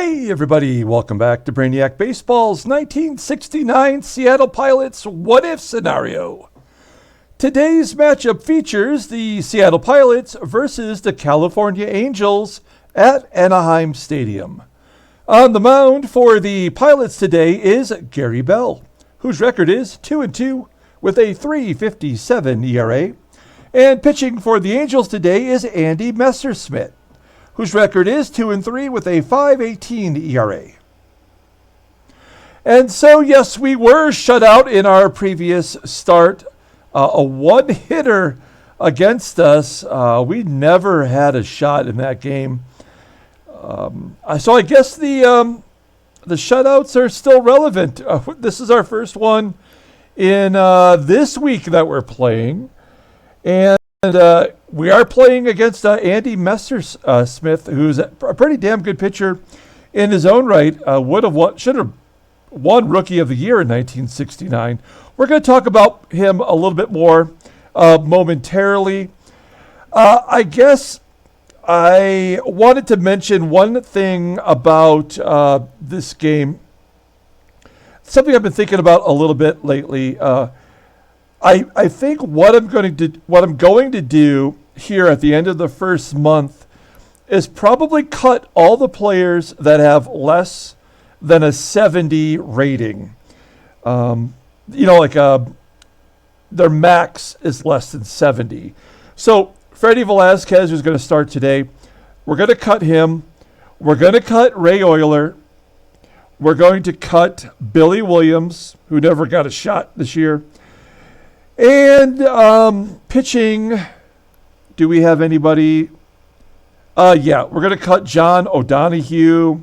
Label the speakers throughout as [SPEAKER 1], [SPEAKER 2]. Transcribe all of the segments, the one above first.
[SPEAKER 1] Hey everybody, welcome back to Brainiac Baseball's 1969 Seattle Pilots What If scenario. Today's matchup features the Seattle Pilots versus the California Angels at Anaheim Stadium. On the mound for the Pilots today is Gary Bell, whose record is 2-2 with a 3.57 ERA. And pitching for the Angels today is Andy Messersmith, whose record is 2-3 with a 5.18 ERA. And so, yes, we were shut out in our previous start. A one-hitter against us. We never had a shot in that game. So I guess the shutouts are still relevant. This is our first one in this week that we're playing. And we are playing against Andy Messersmith, who's a pretty damn good pitcher in his own right. Should have won Rookie of the Year in 1969. We're going to talk about him a little bit more momentarily. I guess I wanted to mention one thing about this game. Something I've been thinking about a little bit lately. I think what I'm going to do here at the end of the first month is probably cut all the players that have less than a 70 rating. Their max is less than 70. So Freddie Velazquez, who's going to start today, we're going to cut him. We're going to cut Ray Euler. We're going to cut Billy Williams, who never got a shot this year. And pitching, do we have anybody? Yeah, we're going to cut John O'Donohue.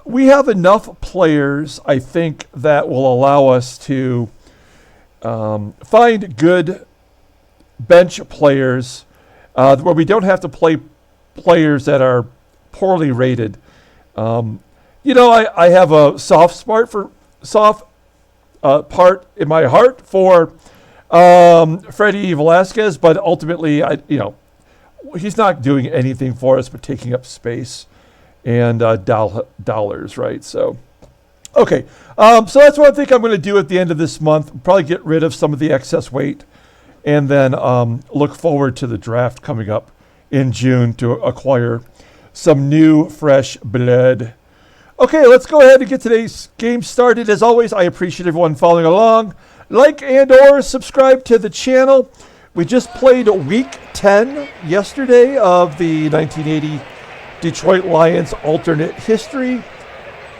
[SPEAKER 1] We have enough players, I think, that will allow us to find good bench players where we don't have to play players that are poorly rated. I have a soft part in my heart for Freddie Velazquez, but ultimately, he's not doing anything for us but taking up space and dollars, right? So, okay. So that's what I think I'm going to do at the end of this month. Probably get rid of some of the excess weight and then look forward to the draft coming up in June to acquire some new, fresh blood. Okay, let's go ahead and get today's game started. As always, I appreciate everyone following along. Like and or subscribe to the channel. We just played week 10 yesterday of the 1980 Detroit Lions alternate history.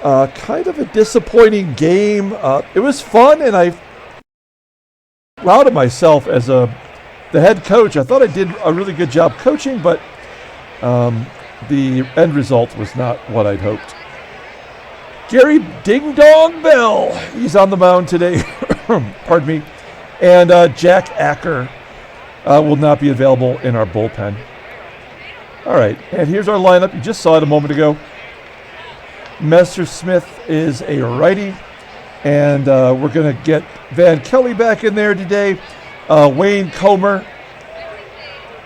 [SPEAKER 1] Kind of a disappointing game. It was fun, and I'm proud of myself as the head coach. I thought I did a really good job coaching, but the end result was not what I'd hoped. Gary Ding Dong Bell, he's on the mound today. Pardon me. And Jack Acker will not be available in our bullpen. All right, and here's our lineup. You just saw it a moment ago. Messersmith is a righty, and we're going to get Van Kelly back in there today. Wayne Comer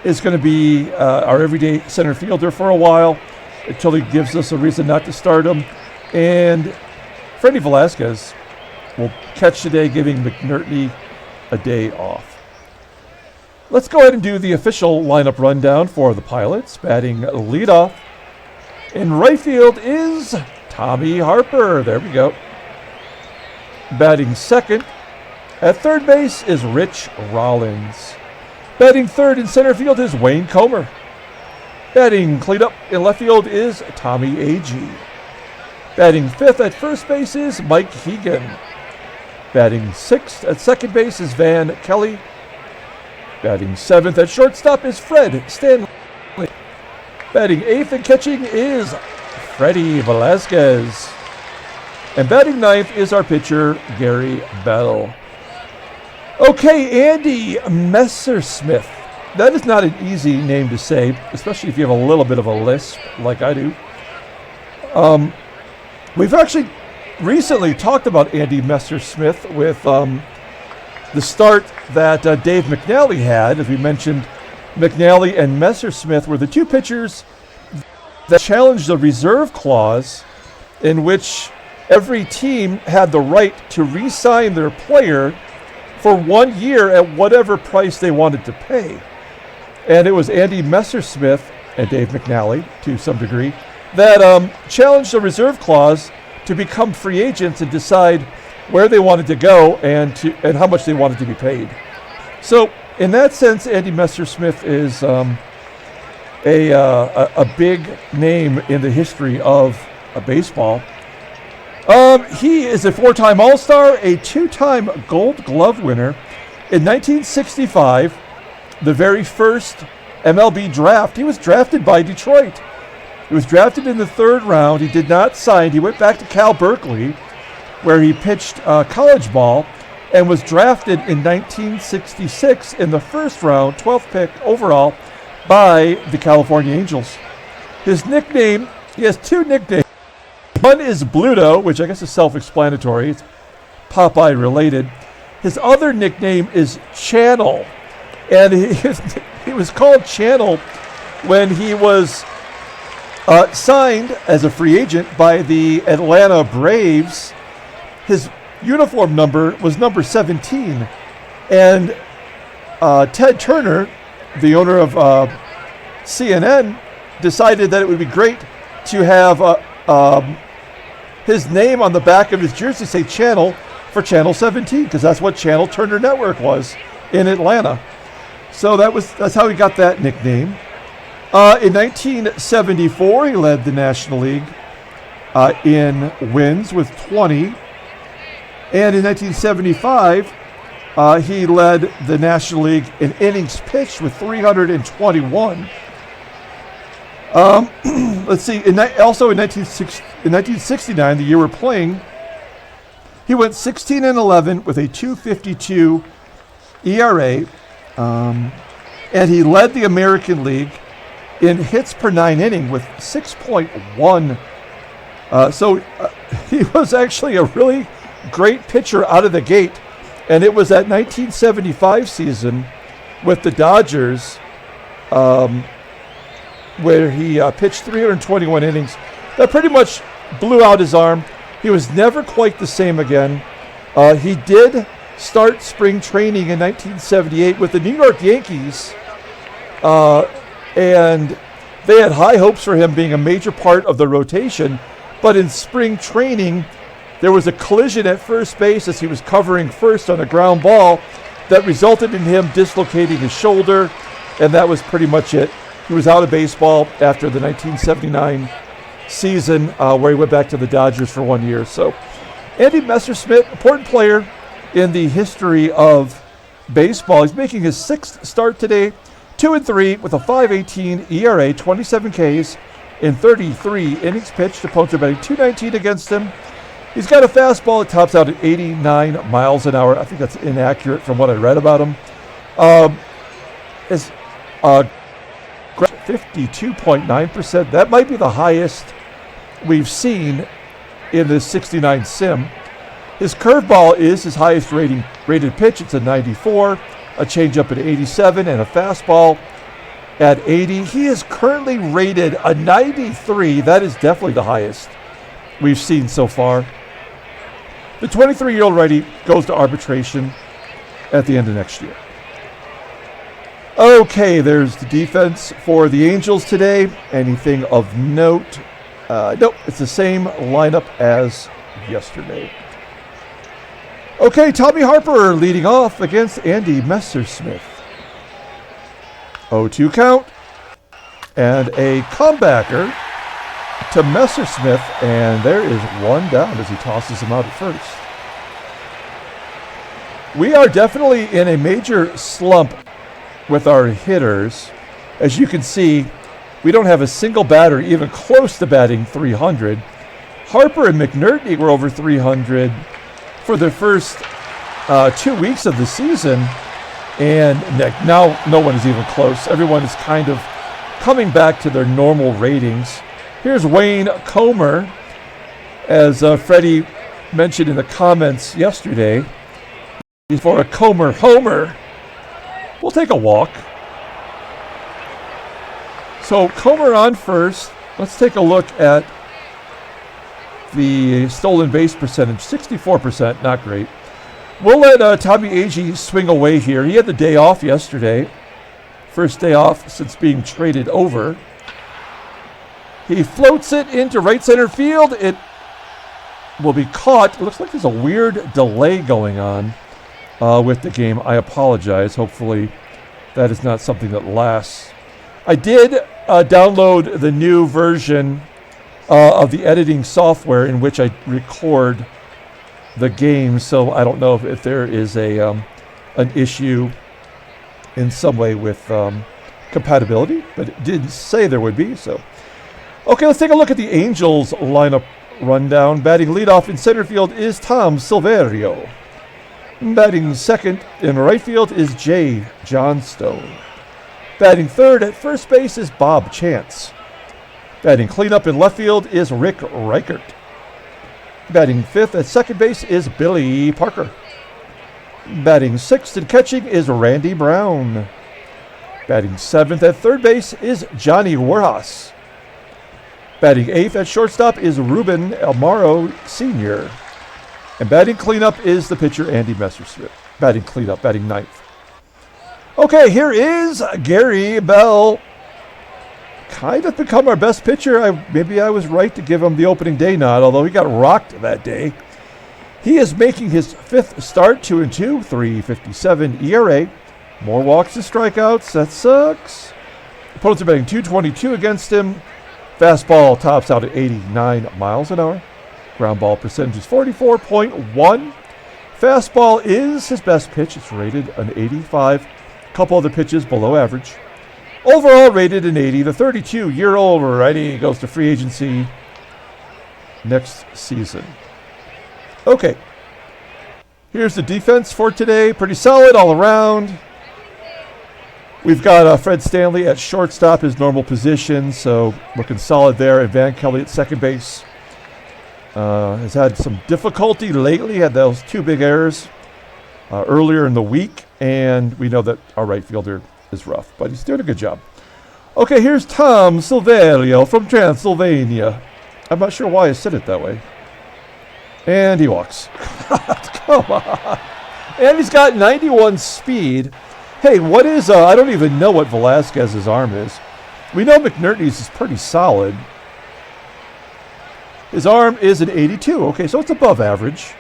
[SPEAKER 1] is going to be our everyday center fielder for a while until he gives us a reason not to start him. And Freddie Velazquez will catch today, giving McNerney a day off. Let's go ahead and do the official lineup rundown for the Pilots. Batting leadoff in right field is Tommie Harper. There we go. Batting second at third base is Rich Rollins. Batting third in center field is Wayne Comer. Batting cleanup in left field is Tommie Agee. Batting fifth at first base is Mike Hegan. Batting sixth at second base is Van Kelly. Batting seventh at shortstop is Fred Stanley. Batting eighth and catching is Freddie Velazquez. And batting ninth is our pitcher, Gary Bell. Okay, Andy Messersmith. That is not an easy name to say, especially if you have a little bit of a lisp like I do. We've actually recently talked about Andy Messersmith with the start that Dave McNally had. As we mentioned, McNally and Messersmith were the two pitchers that challenged the reserve clause in which every team had the right to re-sign their player for 1 year at whatever price they wanted to pay. And it was Andy Messersmith and Dave McNally, to some degree, that challenged the reserve clause to become free agents and decide where they wanted to go and how much they wanted to be paid. So in that sense, Andy Messersmith is a big name in the history of baseball. He is a 4-time All-Star, a 2-time Gold Glove winner. In 1965, the very first MLB draft, he was drafted by Detroit. He was drafted in the 3rd round. He did not sign. He went back to Cal Berkeley, where he pitched college ball, and was drafted in 1966 in the 1st round, 12th pick overall, by the California Angels. His nickname, he has 2 nicknames. One is Bluto, which I guess is self-explanatory. It's Popeye related. His other nickname is Channel. And he was called Channel when he was signed as a free agent by the Atlanta Braves. His uniform number was number 17. And Ted Turner, the owner of CNN, decided that it would be great to have his name on the back of his jersey say Channel for Channel 17, because that's what Channel Turner Network was in Atlanta. So that's how he got that nickname. In 1974, he led the National League in wins with 20. And in 1975, he led the National League in innings pitched with 321. Let's see. Also in 1969, the year we're playing, he went 16-11 with a 2.52 ERA, and he led the American League in hits per 9 inning with 6.1. So he was actually a really great pitcher out of the gate, and it was that 1975 season with the Dodgers, where he pitched 321 innings, that pretty much blew out his arm. He was never quite the same again. He did start spring training in 1978 with the New York Yankees, and they had high hopes for him being a major part of the rotation. But in spring training, there was a collision at first base as he was covering first on a ground ball that resulted in him dislocating his shoulder, and that was pretty much it. He was out of baseball after the 1979 season, where he went back to the Dodgers for 1 year. So Andy Messersmith, important player in the history of baseball. He's making his 6th start today, 2-3 with a 5.18 ERA, 27 Ks in 33 innings pitched. Opponents are batting .219 against him. He's got a fastball that tops out at 89 miles an hour. I think that's inaccurate from what I read about him. His 52.9%. That might be the highest we've seen in the 69 sim. His curveball is his highest rated pitch. It's a 94, a changeup at 87, and a fastball at 80. He is currently rated a 93. That is definitely the highest we've seen so far. The 23-year-old righty goes to arbitration at the end of next year. Okay, there's the defense for the Angels today. Anything of note? Nope, it's the same lineup as yesterday. Okay, Tommie Harper leading off against Andy Messersmith. 0-2 count, and a comebacker to Messersmith, and there is one down as he tosses him out at first. We are definitely in a major slump with our hitters. As you can see, we don't have a single batter even close to batting 300. Harper and McNerney were over 300 for the first 2 weeks of the season, and now no one is even close. Everyone is kind of coming back to their normal ratings. Here's Wayne Comer, as Freddie mentioned in the comments yesterday. For a Comer homer, we'll take a walk. So Comer on first, Let's take a look at the stolen base percentage. 64%, not great. We'll let Tommie Agee swing away here. He had the day off yesterday. First day off since being traded over. He floats it into right center field. It will be caught. It looks like there's a weird delay going on with the game. I apologize. Hopefully that is not something that lasts. I did download the new version of the editing software in which I record the game, so I don't know if there is an issue in some way with compatibility, but it didn't say there would be. So, okay, let's take a look at the Angels lineup rundown. Batting leadoff in center field is Tom Silverio. Batting second in right field is Jay Johnstone. Batting third at first base is Bob Chance. Batting cleanup in left field is Rick Reichardt. Batting fifth at second base is Billy Parker. Batting sixth and catching is Randy Brown. Batting seventh at third base is Johnny Werhas. Batting eighth at shortstop is Ruben Amaro Sr. And batting cleanup is the pitcher Andy Messersmith. Batting cleanup, batting ninth. Okay, here is Gary Bell. Kind of become our best pitcher. Maybe I was right to give him the opening day nod, although he got rocked that day. He is making his fifth start, 2-2, 3.57 ERA. More walks and strikeouts. That sucks. Opponents are batting .222 against him. Fastball tops out at 89 miles an hour. Ground ball percentage is 44.1. Fastball is his best pitch. It's rated an 85. Couple other pitches below average. Overall rated an 80. The 32-year-old righty goes to free agency next season. Okay. Here's the defense for today. Pretty solid all around. We've got Fred Stanley at shortstop, his normal position, so looking solid there. And Van Kelly at second base. Has had some difficulty lately. Had those two big errors earlier in the week. And we know that our right fielder is rough, but he's doing a good job. Okay, here's Tom Silverio from Transylvania. I'm not sure why I said it that way. And he walks. Come on. And he's got 91 speed. Hey, what is, I don't even know what Velazquez's arm is. We know McNerney's is pretty solid. His arm is an 82. Okay, so it's above average.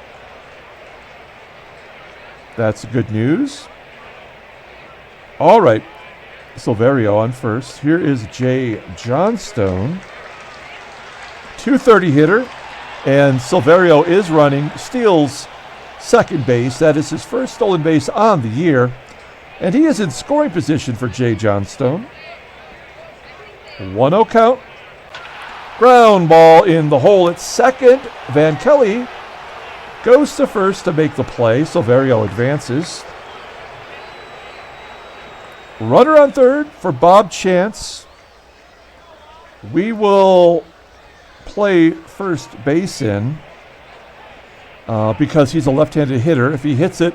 [SPEAKER 1] That's good news. All right. Silverio on first. Here is Jay Johnstone. 230 hitter. And Silverio is running. Steals second base. That is his first stolen base on the year. And he is in scoring position for Jay Johnstone. 1-0 count. Ground ball in the hole at second. Van Kelly goes to first to make the play. Silverio advances. Runner on third for Bob Chance. We will play first base in because he's a left-handed hitter. If he hits it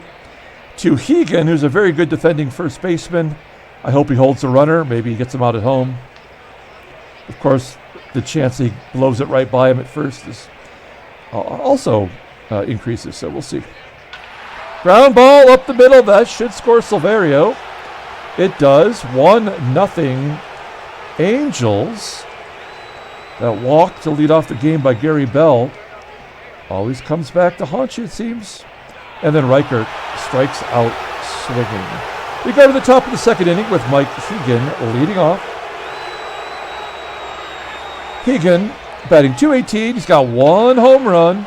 [SPEAKER 1] to Hegan, who's a very good defending first baseman, I hope he holds the runner. Maybe he gets him out at home. Of course, the chance he blows it right by him at first is also increases, so we'll see. Ground ball up the middle. That should score Silverio. It does. 1-0 Angels. That walk to lead off the game by Gary Bell always comes back to haunt you, it seems. And then Reichardt strikes out swinging. We go to the top of the second inning with Mike Hegan leading off. Hegan batting .218. He's got one home run.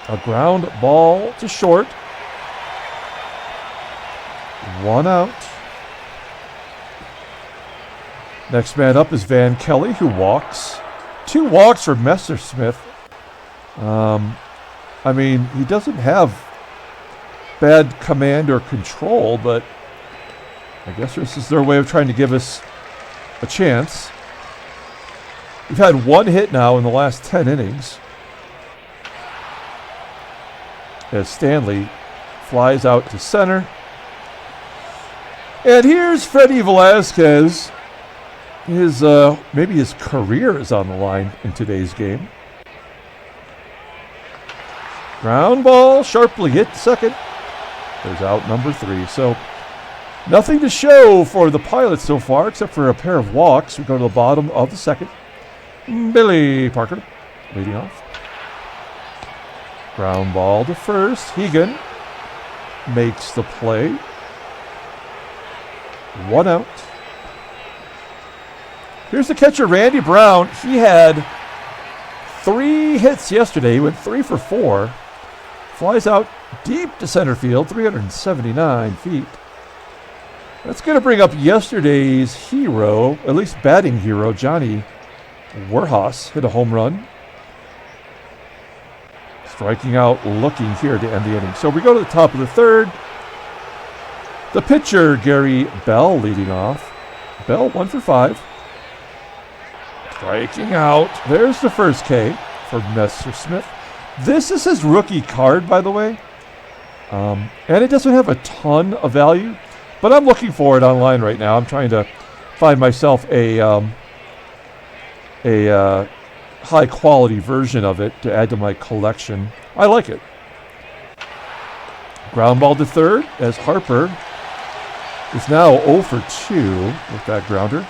[SPEAKER 1] A ground ball to short. 1 out. Next man up is Van Kelly, who walks. 2 walks for Messersmith. I mean, he doesn't have bad command or control, but I guess this is their way of trying to give us a chance. We've had 1 hit now in the last 10 innings. As Stanley flies out to center. And here's Freddie Velazquez. his maybe his career is on the line in today's game. Ground ball, sharply hit second. There's out number 3. So nothing to show for the Pilots so far except for a pair of walks. We go to the bottom of the second. Billy Parker leading off. Ground ball to first. Hegan makes the play. 1 out. Here's the catcher, Randy Brown. He had 3 hits yesterday. He went 3 for 4. Flies out deep to center field, 379 feet. That's going to bring up yesterday's hero, at least batting hero, Johnny Werhas. Hit a home run. Striking out, looking here to end the inning. So we go to the top of the third. The pitcher, Gary Bell, leading off. Bell, 1 for 5. Striking out. There's the first K for Messersmith. This is his rookie card, by the way. And it doesn't have a ton of value, but I'm looking for it online right now. I'm trying to find myself a high-quality version of it to add to my collection. I like it. Ground ball to third as Harper is now 0 for 2 with that grounder.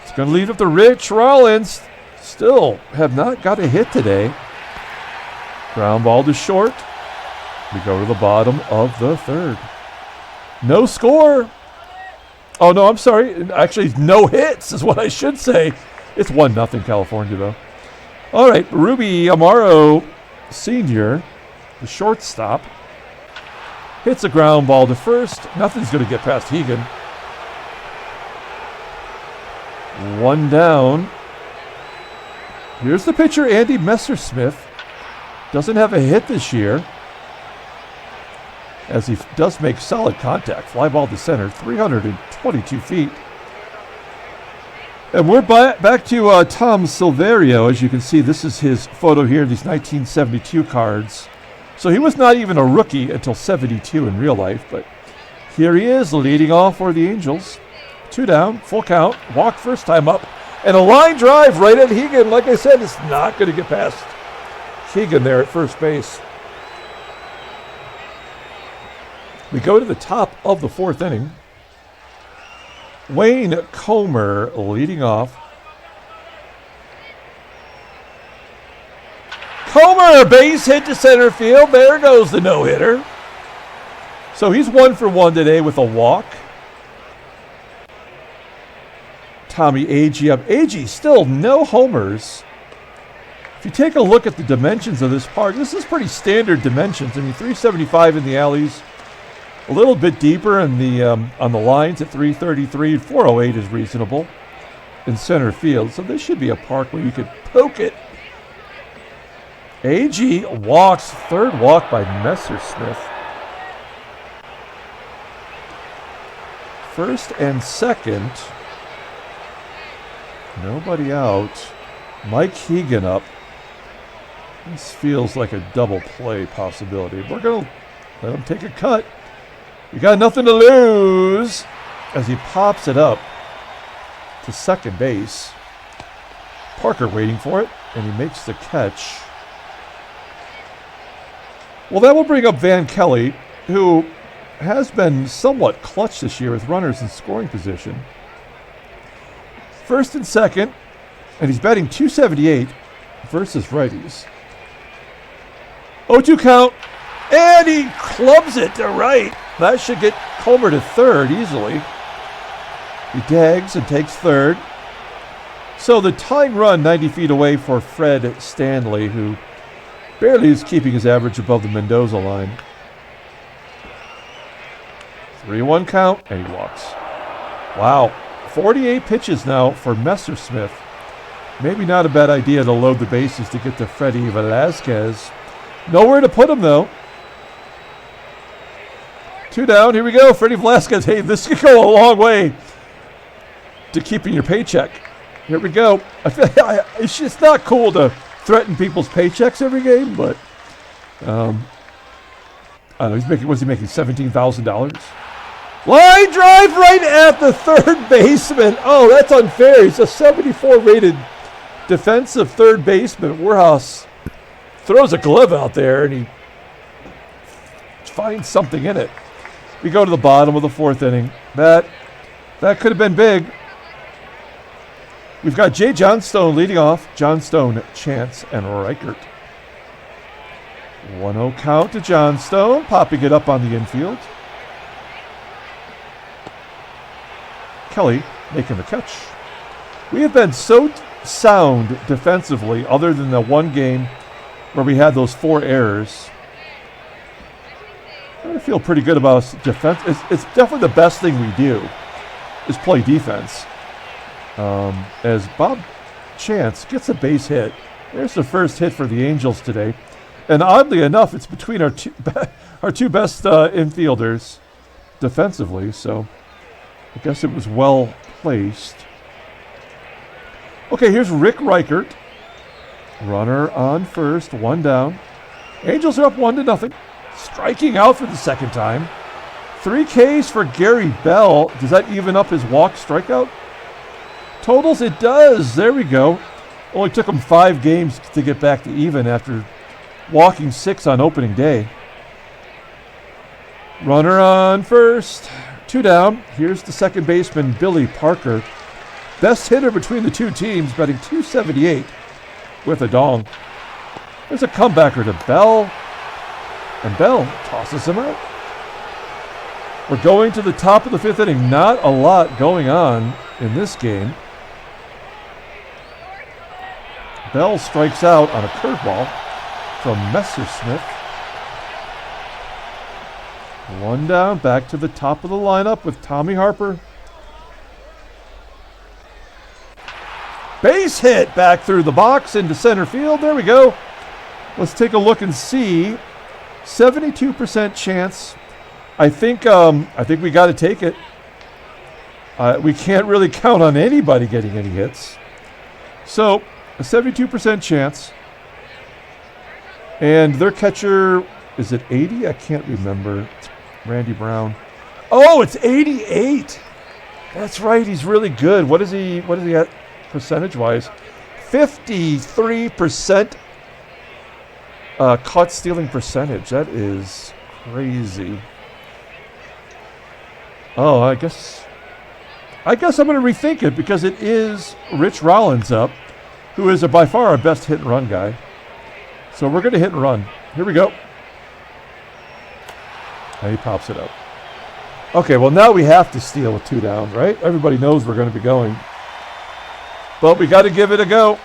[SPEAKER 1] It's going to lead up to Rich Rollins. Still have not got a hit today. Ground ball to short. We go to the bottom of the third. No score. Oh, no, I'm sorry. Actually, no hits is what I should say. It's 1-0 California, though. All right, Ruby Amaro Sr., the shortstop, hits a ground ball to first. Nothing's going to get past Hegan. 1 down. Here's the pitcher, Andy Messersmith. Doesn't have a hit this year, as he does make solid contact. Fly ball to center, 322 feet. And we're back to Tom Silverio. As you can see, this is his photo here, these 1972 cards. So he was not even a rookie until 72 in real life, but here he is leading off for the Angels. 2 down, full count, walk first time up, and a line drive right at Hegan. Like I said, it's not going to get past Hegan there at first base. We go to the top of the 4th inning. Wayne Comer leading off. Comer, base hit to center field. There goes the no-hitter. So he's 1 for 1 today with a walk. Tommie Agee up. Agee still no homers. If you take a look at the dimensions of this park, this is pretty standard dimensions. I mean, 375 in the alleys, a little bit deeper in the on the lines at 333. 408 is reasonable in center field. So this should be a park where you could poke it. Agee walks, 3rd walk by Messersmith. 1st and 2nd. Nobody out. Mike Hegan up. This feels like a double play possibility. We're going to let him take a cut. You got nothing to lose as he pops it up to second base. Parker waiting for it, and he makes the catch. Well, that will bring up Van Kelly, who has been somewhat clutch this year with runners in scoring position. 1st and 2nd, and he's batting .278 versus righties. 0-2 count, and he clubs it to right. That should get Comer to 3rd easily. He tags and takes 3rd. So the tying run 90 feet away for Fred Stanley, who barely is keeping his average above the Mendoza line. 3-1 count, and he walks. Wow. 48 pitches now for Messersmith. Maybe not a bad idea to load the bases to get to Freddie Velazquez. Nowhere to put him, though. 2 down. Here we go. Freddie Velazquez. Hey, this could go a long way to keeping your paycheck. Here we go. It's just not cool to threaten people's paychecks every game, but I don't know. Was he making $17,000? Line drive right at the third baseman. Oh, that's unfair. He's a 74 rated defensive third baseman. Werhas throws a glove out there and he finds something in it. We go to the bottom of the fourth inning. That could have been big. We've got Johnstone leading off. Johnstone, Chance, and Reichardt. 1-0 count to Johnstone, popping it up on the infield. Kelly making the catch. We have been so sound defensively, other than the one game where we had those 4 errors. I feel pretty good about defense. It's definitely the best thing we do is play defense. As Bob Chance gets a base hit. There's the first hit for the Angels today. And oddly enough, it's between our two best infielders defensively, so I guess it was well placed. Okay, here's Rick Reichardt. Runner on first, 1 down. Angels are up 1-0. Striking out for the second time. 3 Ks for Gary Bell. Does that even up his walk strikeout totals? It does. There we go. Only took him 5 games to get back to even after walking 6 on opening day. Runner on first, 2 down. Here's the second baseman, Billy Parker. Best hitter between the two teams, batting .278 with a dong. There's a comebacker to Bell, and Bell tosses him out. We're going to the top of the 5th inning. Not a lot going on in this game. Bell strikes out on a curveball from Messersmith. 1 down, back to the top of the lineup with Tommie Harper. Base hit back through the box into center field. There we go. Let's take a look and see. 72% chance. I think we got to take it. We can't really count on anybody getting any hits. So, a 72% chance. And their catcher, is it 80? I can't remember. Randy Brown. Oh, it's 88. That's right. He's really good. What is he at percentage-wise? 53% caught stealing percentage. That is crazy. Oh, I guess I'm going to rethink it because it is Rich Rollins up, who is by far our best hit and run guy. So we're going to hit and run. Here we go. And he pops it up. Okay, well now we have to steal with 2 down, right? Everybody knows we're going to be going. But we got to give it a go.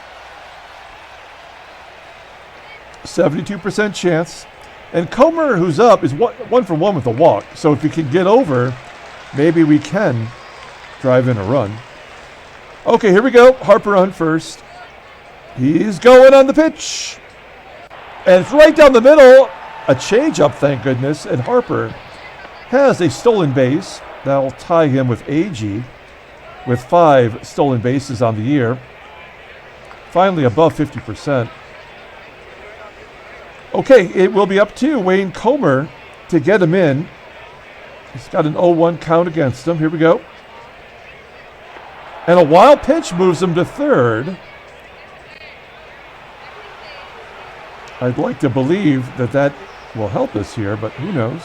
[SPEAKER 1] 72% chance. And Comer, who's up, is 1 for 1 with a walk. So if we can get over, maybe we can drive in a run. Okay, here we go. Harper on first. He's going on the pitch. And it's right down the middle. A change-up, thank goodness. And Harper has a stolen base. That'll tie him with Agee with 5 stolen bases on the year. Finally above 50%. Okay, it will be up to Wayne Comer to get him in. He's got an 0-1 count against him. Here we go. And a wild pitch moves him to third. I'd like to believe that will help us here, but who knows?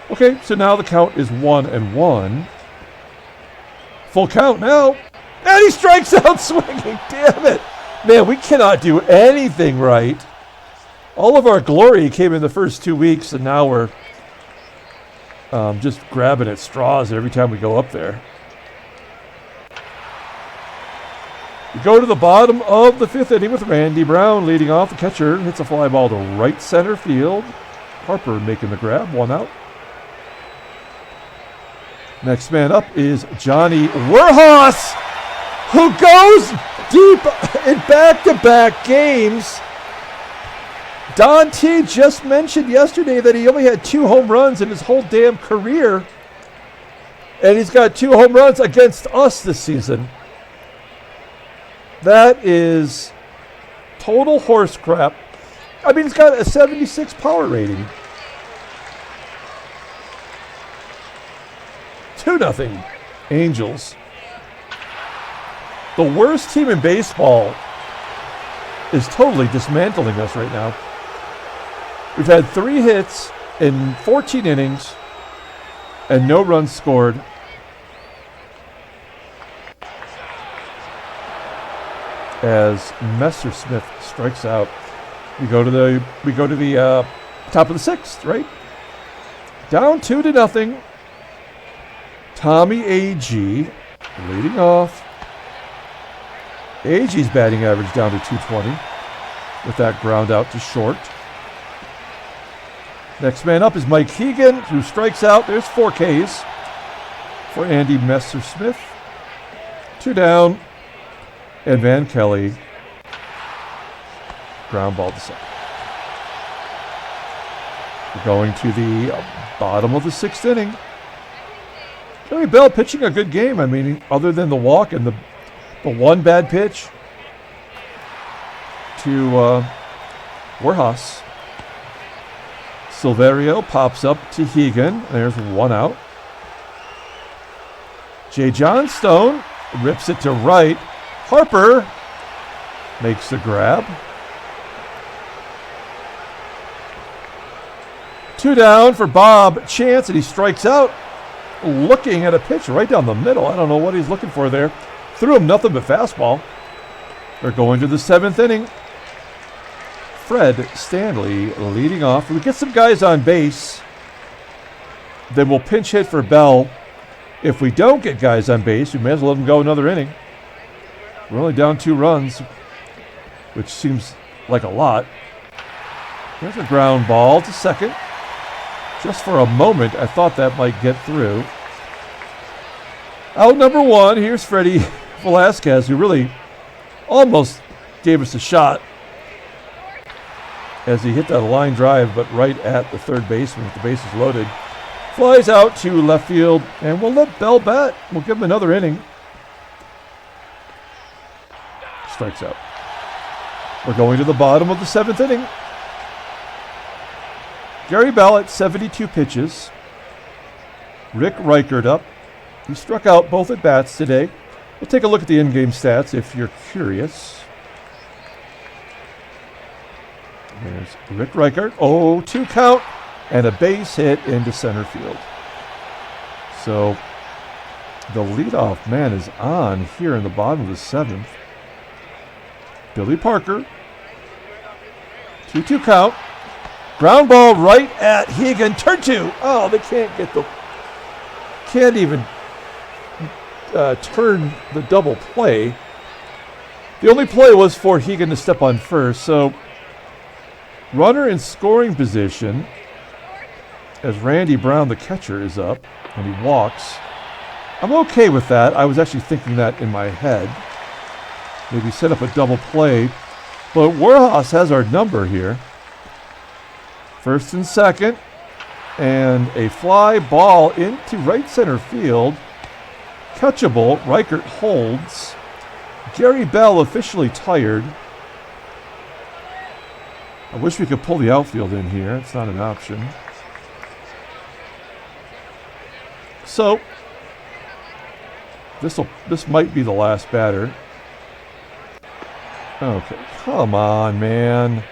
[SPEAKER 1] Okay, so now the count is 1-1. Full count now. And he strikes out swinging. Damn it. Man, we cannot do anything right. All of our glory came in the first 2 weeks, and now we're just grabbing at straws every time we go up there. We go to the bottom of the 5th inning with Randy Brown leading off. The catcher hits a fly ball to right center field. Harper making the grab, 1 out. Next man up is Johnny Werhas, who goes deep in back-to-back games. Don T just mentioned yesterday that he only had 2 home runs in his whole damn career. And he's got 2 home runs against us this season. That is total horse crap. I mean, he's got a 76 power rating. 2-0 Angels. The worst team in baseball is totally dismantling us right now. We've had 3 hits in 14 innings and no runs scored. As Messersmith strikes out, we go to the top of the 6th, right? Down 2-0. Tommie Agee leading off. Agee's batting average down to 220 with that ground out to short. Next man up is Mike Hegan, who strikes out. There's 4 Ks for Andy Messersmith. 2 down. And Van Kelly, ground ball to second. We're going to the bottom of the 6th inning. Gary Bell pitching a good game. I mean, other than the walk and the one bad pitch to Werhas. Silverio pops up to Hegan. There's 1 out. Johnstone rips it to right. Harper makes the grab. 2 down for Bob Chance, and he strikes out looking at a pitch right down the middle. I don't know what he's looking for there. Threw him nothing but fastball. They're going to the 7th inning. Fred Stanley leading off. We get some guys on base. Then we'll pinch hit for Bell. If we don't get guys on base, we may as well let them go another inning. We're only down 2 runs, which seems like a lot. There's a ground ball to second. Just for a moment, I thought that might get through. Out number 1, here's Freddie Velazquez, who really almost gave us a shot as he hit that line drive, but right at the third baseman with the bases loaded. Flies out to left field, and we'll let Bell bat. We'll give him another inning. Strikes out. We're going to the bottom of the 7th inning. Gary Bell at 72 pitches. Rick Reichardt up. He struck out both at bats today. We'll take a look at the in-game stats if you're curious. There's Rick Reichardt. 0-2 count and a base hit into center field. So the leadoff man is on here in the bottom of the 7th. Billy Parker. 2-2 count. Ground ball right at Hegan. Turn 2. Oh, they can't even turn the double play. The only play was for Hegan to step on first. So runner in scoring position as Randy Brown, the catcher, is up and he walks. I'm okay with that. I was actually thinking that in my head. Maybe set up a double play. But Werhas has our number here. First and second. And a fly ball into right center field. Catchable. Reichardt holds. Gary Bell officially tired. I wish we could pull the outfield in here. It's not an option. So, this might be the last batter. Okay, come on, man.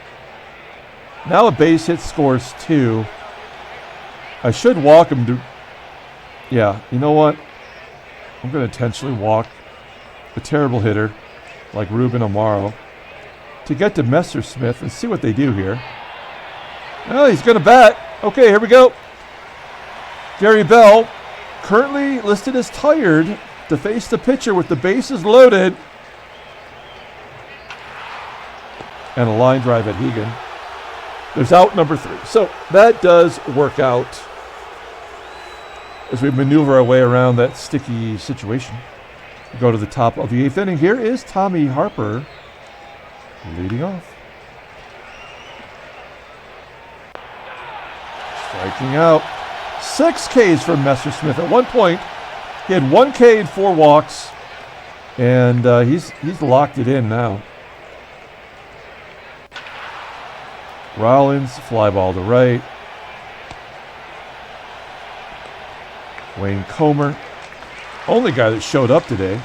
[SPEAKER 1] Now a base hit scores 2. I should walk him to... Yeah, you know what? I'm going to intentionally walk a terrible hitter like Ruben Amaro to get to Messersmith and see what they do here. Well, he's going to bat. Okay, here we go. Gary Bell, currently listed as tired, to face the pitcher with the bases loaded. And a line drive at Hegan. There's out number 3. So that does work out as we maneuver our way around that sticky situation. We go to the top of the 8th inning. Here is Tommie Harper leading off. Striking out. 6 Ks from Messersmith. At one point, he had 1 K and 4 walks, and he's locked it in now. Rollins, fly ball to right. Wayne Comer, only guy that showed up today.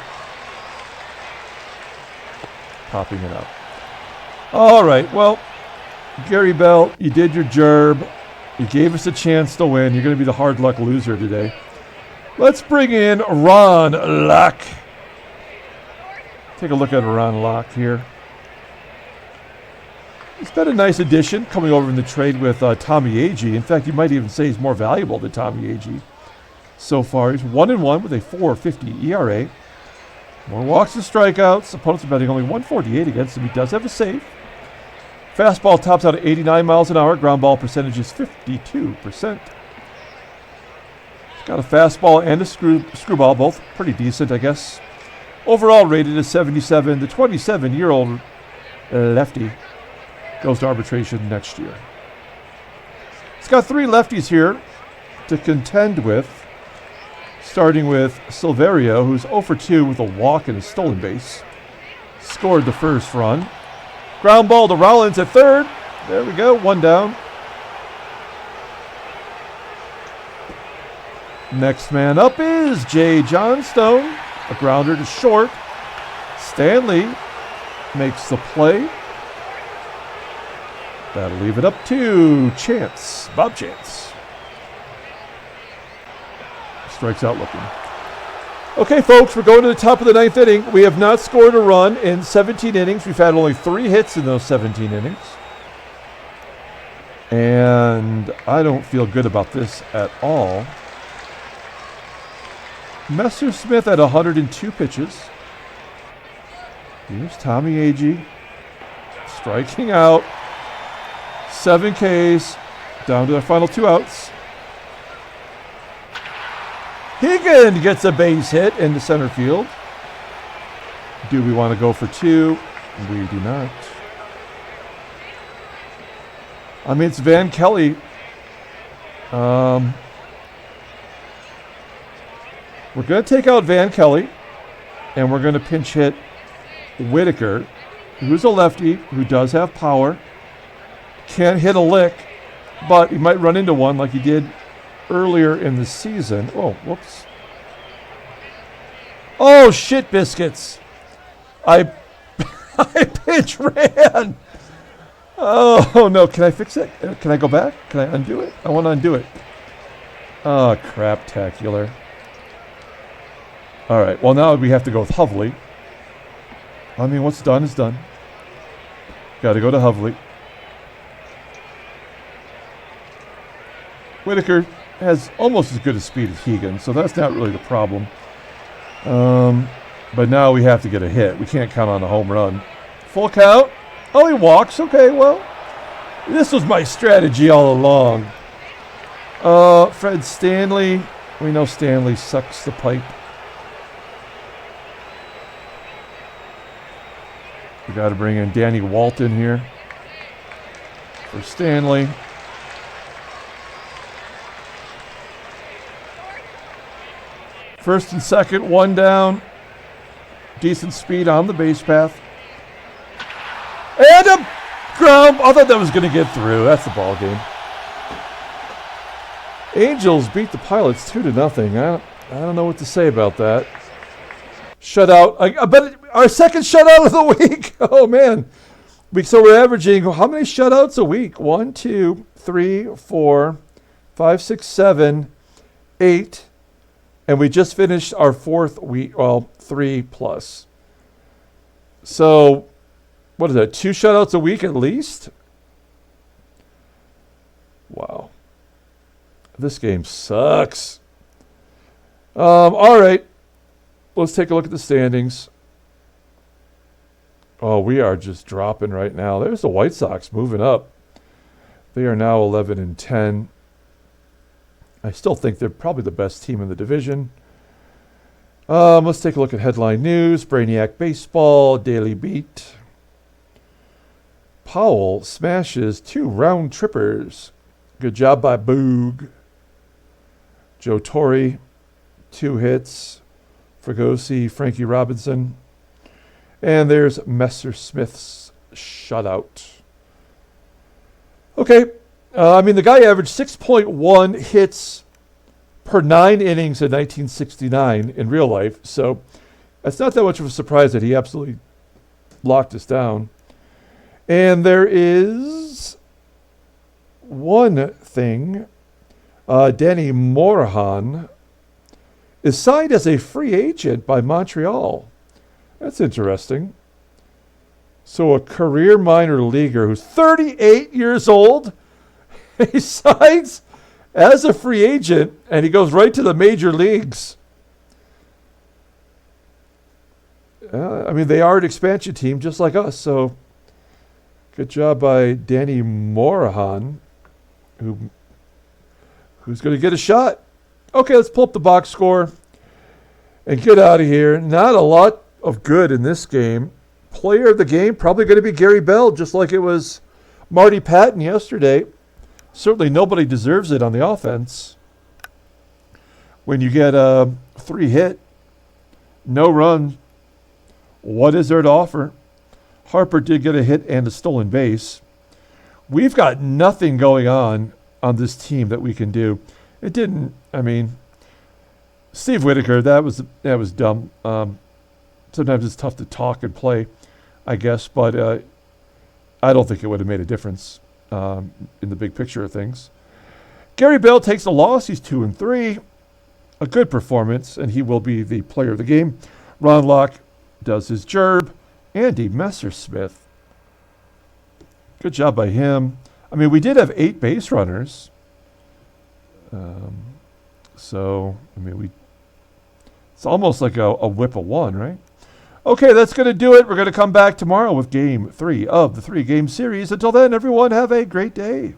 [SPEAKER 1] Popping it up. All right, well, Gary Bell, you did your job. You gave us a chance to win. You're going to be the hard luck loser today. Let's bring in Ron Locke. Take a look at Ron Locke here. He's been a nice addition coming over in the trade with Tommie Agee. In fact, you might even say he's more valuable than Tommie Agee so far. He's 1-1 with a 4.50 ERA. More walks and strikeouts. Opponents are betting only 148 against him. He does have a save. Fastball tops out at 89 miles an hour. Ground ball percentage is 52%. He's got a fastball and a screwball, both pretty decent, I guess. Overall rated is 77. The 27-year-old lefty goes to arbitration next year. He's got 3 lefties here to contend with, starting with Silverio, who's 0 for 2 with a walk and a stolen base. Scored the first run. Ground ball to Rollins at third. There we go, 1 down. Next man up is Johnstone. A grounder to short. Stanley makes the play. That'll leave it up to Bob Chance. Strikes out looking. Okay, folks, we're going to the top of the 9th inning. We have not scored a run in 17 innings. We've had only 3 hits in those 17 innings. And I don't feel good about this at all. Messersmith at 102 pitches. Here's Tommie Agee striking out. 7 Ks, down to their final 2 outs. Hegan gets a base hit into center field. Do we want to go for 2? We do not. I mean, it's Van Kelly. We're going to take out Van Kelly, and we're going to pinch hit Whitaker, who's a lefty, who does have power. Can't hit a lick, but he might run into one like he did earlier in the season. Oh, whoops. Oh, shit biscuits. I pitch ran. Oh, no. Can I fix it? Can I go back? Can I undo it? I want to undo it. Oh, crap-tacular. All right. Well, now we have to go with Hovley. I mean, what's done is done. Got to go to Hovley. Whitaker has almost as good a speed as Hegan, so that's not really the problem. But now we have to get a hit. We can't count on a home run. Full count. Oh, he walks. Okay, well, this was my strategy all along. Fred Stanley. We know Stanley sucks the pipe. We got to bring in Danny Walton here for Stanley. First and second, 1 down. Decent speed on the base path. And a ground. I thought that was going to get through. That's the ball game. Angels beat the Pilots 2-0. I don't know what to say about that. Shutout. I bet our second shutout of the week. Oh, man. So we're averaging how many shutouts a week? 1, 2, 3, 4, 5, 6, 7, 8. And we just finished our 4th week, well, 3+. So, what is that, 2 shutouts a week at least? Wow. This game sucks. All right. Let's take a look at the standings. Oh, we are just dropping right now. There's the White Sox moving up. They are now 11-10. I still think they're probably the best team in the division. Let's take a look at headline news. Brainiac Baseball, Daily Beat. Powell smashes 2 round trippers. Good job by Boog. Joe Torre, 2 hits. Fregosi, Frankie Robinson. And there's Messersmith's shutout. Okay. The guy averaged 6.1 hits per 9 innings in 1969 in real life. So it's not that much of a surprise that he absolutely locked us down. And there is one thing. Danny Morahan is signed as a free agent by Montreal. That's interesting. So a career minor leaguer who's 38 years old, he signs as a free agent, and he goes right to the major leagues. I mean, they are an expansion team just like us, so good job by Danny Morahan, who's going to get a shot. Okay, let's pull up the box score and get out of here. Not a lot of good in this game. Player of the game, probably going to be Gary Bell, just like it was Marty Patton yesterday. Certainly nobody deserves it on the offense. When you get a 3 hit, no run, what is there to offer? Harper did get a hit and a stolen base. We've got nothing going on this team that we can do. It didn't, I mean, Steve Whitaker, that was dumb. Sometimes it's tough to talk and play, I guess, but I don't think it would have made a difference in the big picture of things. Gary Bell takes a loss. He's 2-3. A good performance, and he will be the player of the game. Ron Locke does his job. Andy Messersmith. Good job by him. I mean, we did have 8 base runners. So, I mean, it's almost like a whip of 1, right? Okay, that's going to do it. We're going to come back tomorrow with Game 3 of the 3-game series. Until then, everyone, have a great day.